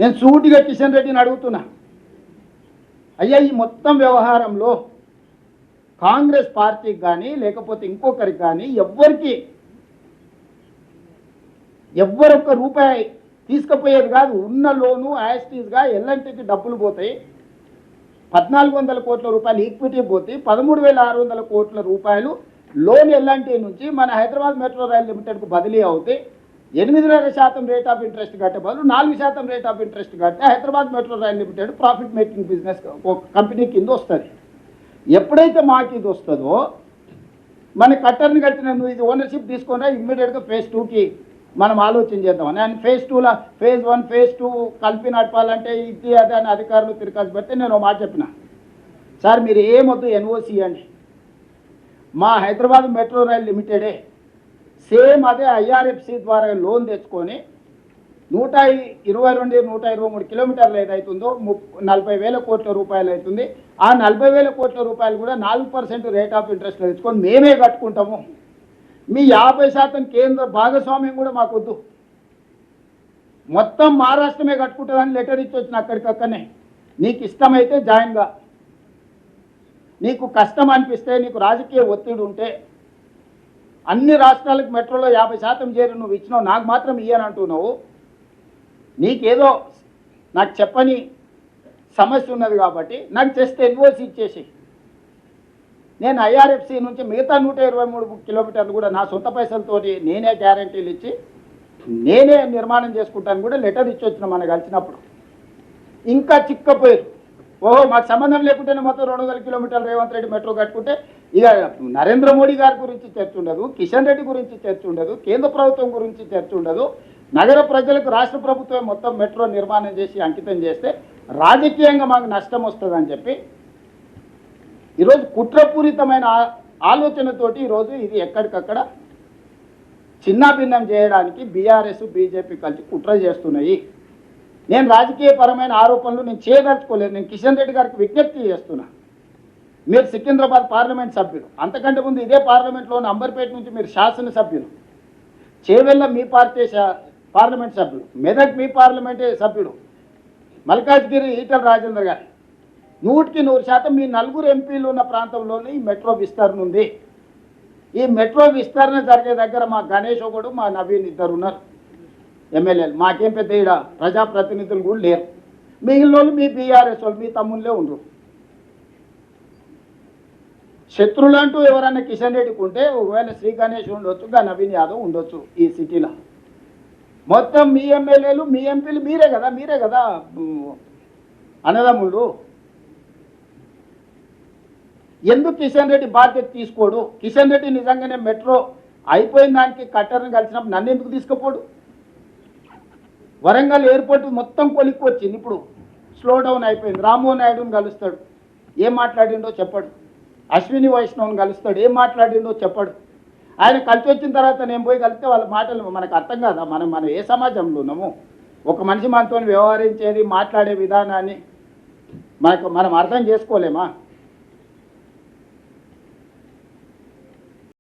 నేను సూటిగా కిషన్ రెడ్డిని అడుగుతున్నా, అయ్యా ఈ మొత్తం వ్యవహారంలో కాంగ్రెస్ పార్టీకి కానీ లేకపోతే ఇంకొకరికి కానీ ఎవ్వరొక్క రూపాయి తీసుకుపోయేది కాదు. ఉన్న లోను యాస్టీస్గా ఎల్ఎన్టీకి డబ్బులు పోతాయి, 1400 కోట్ల రూపాయలు ఈక్విటీ పోతే 13,600 కోట్ల రూపాయలు లోన్ ఎల్ఎన్టీ నుంచి మన హైదరాబాద్ మెట్రో రైల్ లిమిటెడ్కు బదిలీ అవుతాయి. 8.5% రేట్ ఆఫ్ ఇంట్రెస్ట్ కట్టే బదులు 4% రేట్ ఆఫ్ ఇంట్రెస్ట్ కట్టే Hyderabad metro rail limited profit making business company కింద వస్తుంది. ఎప్పుడైతే మాకు ఇది వస్తుందో మన కట్టర్ని కట్టిన నువ్వు ఇది ఓనర్షిప్ తీసుకున్నా ఇమ్మీడియట్గా ఫేజ్ 2కి మనం ఆలోచన చేద్దామని. అండ్ ఫేజ్ 2లో ఫేజ్ 1 ఫేజ్ 2 కలిపి నడపాలంటే ఇది అదే అని అధికారులు తిరగాల్సి పెడితే నేను మాట చెప్పిన, సార్ మీరు ఏమొద్దు ఎన్ఓసి అండి, మా హైదరాబాద్ మెట్రో రైల్ లిమిటెడే సేమ్ అదే ఐఆర్ఎఫ్సి ద్వారా లోన్ తెచ్చుకొని 122-123 కిలోమీటర్లు ఏదైతుందో 40,000 కోట్ల రూపాయలు అవుతుంది. ఆ 40,000 కోట్ల రూపాయలు కూడా 4% రేట్ ఆఫ్ ఇంట్రెస్ట్ తెచ్చుకొని మేమే కట్టుకుంటాము. మీ 50% కేంద్ర భాగస్వామ్యం కూడా మాకు వద్దు, మొత్తం మహారాష్ట్రమే కట్టుకుంటుందని లెటర్ ఇచ్చి వచ్చిన అక్కడికక్కడనే. నీకు ఇష్టమైతే జాయిన్గా, నీకు కష్టం అనిపిస్తే, నీకు రాజకీయ ఒత్తిడి ఉంటే అన్ని రాష్ట్రాలకు మెట్రోలో 50% చేరి నువ్వు ఇచ్చినావు, నాకు మాత్రం ఇయ్యనంటున్నావు. నీకేదో నాకు చెప్పని సమస్య ఉన్నది కాబట్టి నాకు జస్ట్ ఎన్ఓసి ఇచ్చేసి నేను ఐఆర్ఎఫ్సి నుంచి మిగతా 123 కిలోమీటర్లు కూడా నా సొంత పైసలతోటి నేనే గ్యారంటీలు ఇచ్చి నేనే నిర్మాణం చేసుకుంటాను కూడా లెటర్ ఇచ్చి వచ్చిన మనం కలిసినప్పుడు. ఇంకా చిక్కపోయారు, ఓహో మాకు సంబంధం లేకుంటేనే మొత్తం 200 కిలోమీటర్లు రేవంత్ రెడ్డి మెట్రో కట్టుకుంటే ఇక నరేంద్ర మోడీ గారి గురించి చర్చ ఉండదు, కిషన్ రెడ్డి గురించి చర్చ ఉండదు, కేంద్ర ప్రభుత్వం గురించి చర్చ ఉండదు. నగర ప్రజలకు రాష్ట్ర ప్రభుత్వం మొత్తం మెట్రో నిర్మాణం చేసి అంకితం చేస్తే రాజకీయంగా మాకు నష్టం వస్తుందని చెప్పి ఈరోజు కుట్రపూరితమైన ఆలోచనతోటి ఈరోజు ఇది ఎక్కడికక్కడ చిన్నాభిన్నం చేయడానికి బీఆర్ఎస్ బీజేపీ కలిసి కుట్ర చేస్తున్నాయి. నేను రాజకీయపరమైన ఆరోపణలు నేను చేయదలుచుకోలేదు. నేను కిషన్ రెడ్డి గారికి విజ్ఞప్తి చేస్తున్నా, మీరు సికింద్రాబాద్ పార్లమెంట్ సభ్యులు, అంతకంటే ముందు ఇదే పార్లమెంట్లో అంబర్పేట నుంచి మీరు శాసనసభ్యులు, చేవెళ్ళ మీ పార్టీ పార్లమెంట్ సభ్యుడు, మెదక్ మీ పార్లమెంటే సభ్యుడు, మల్కాజ్గిరి ఈటల రాజేందర్ గారు 100% మీ 4 ఎంపీలు ఉన్న ప్రాంతంలోనే ఈ మెట్రో విస్తరణ ఉంది. ఈ మెట్రో విస్తరణ జరిగే దగ్గర మా గణేష్ ఒకడు మా నవీన్ ఇద్దరు ఉన్నారు ఎమ్మెల్యేలు. మాకేం పెద్ద ఈడ ప్రజాప్రతినిధులు కూడా లేరు. మిగిలిన వాళ్ళు మీ బీఆర్ఎస్ వాళ్ళు, మీ తమ్ముళ్ళే ఉండరు. శత్రువులు అంటూ ఎవరైనా కిషన్ రెడ్డికి ఉంటే ఒకవేళ శ్రీ గణేష్ ఉండొచ్చు, నవీన్ యాదవ్ ఉండొచ్చు. ఈ సిటీలో మొత్తం మీ ఎమ్మెల్యేలు మీ ఎంపీలు మీరే కదా అన్నదమ్ముళ్ళు. ఎందుకు కిషన్ రెడ్డి బాధ్యత తీసుకోడు? కిషన్ రెడ్డి నిజంగానే మెట్రో అయిపోయిన దానికి కట్టర్ని కలిసినప్పుడు నన్ను ఎందుకు తీసుకుపోడు? వరంగల్ ఎయిర్పోర్ట్ మొత్తం కొలిక్కి వచ్చింది, ఇప్పుడు స్లో డౌన్ అయిపోయింది. రామ్మోహన్ నాయుడుని కలుస్తాడు, ఏం మాట్లాడిండో చెప్పడు. అశ్విని వైష్ణవ్ని కలుస్తాడు, ఏం మాట్లాడిండో చెప్పడు. ఆయన కలిసి వచ్చిన తర్వాత నేను పోయి కలిస్తే వాళ్ళ మాటలు మనకు అర్థం కాదా? మనం ఏ సమాజంలో ఉన్నాము? ఒక మనిషి మనతో వ్యవహరించేది మాట్లాడే విధానాన్ని మనం అర్థం చేసుకోలేమా?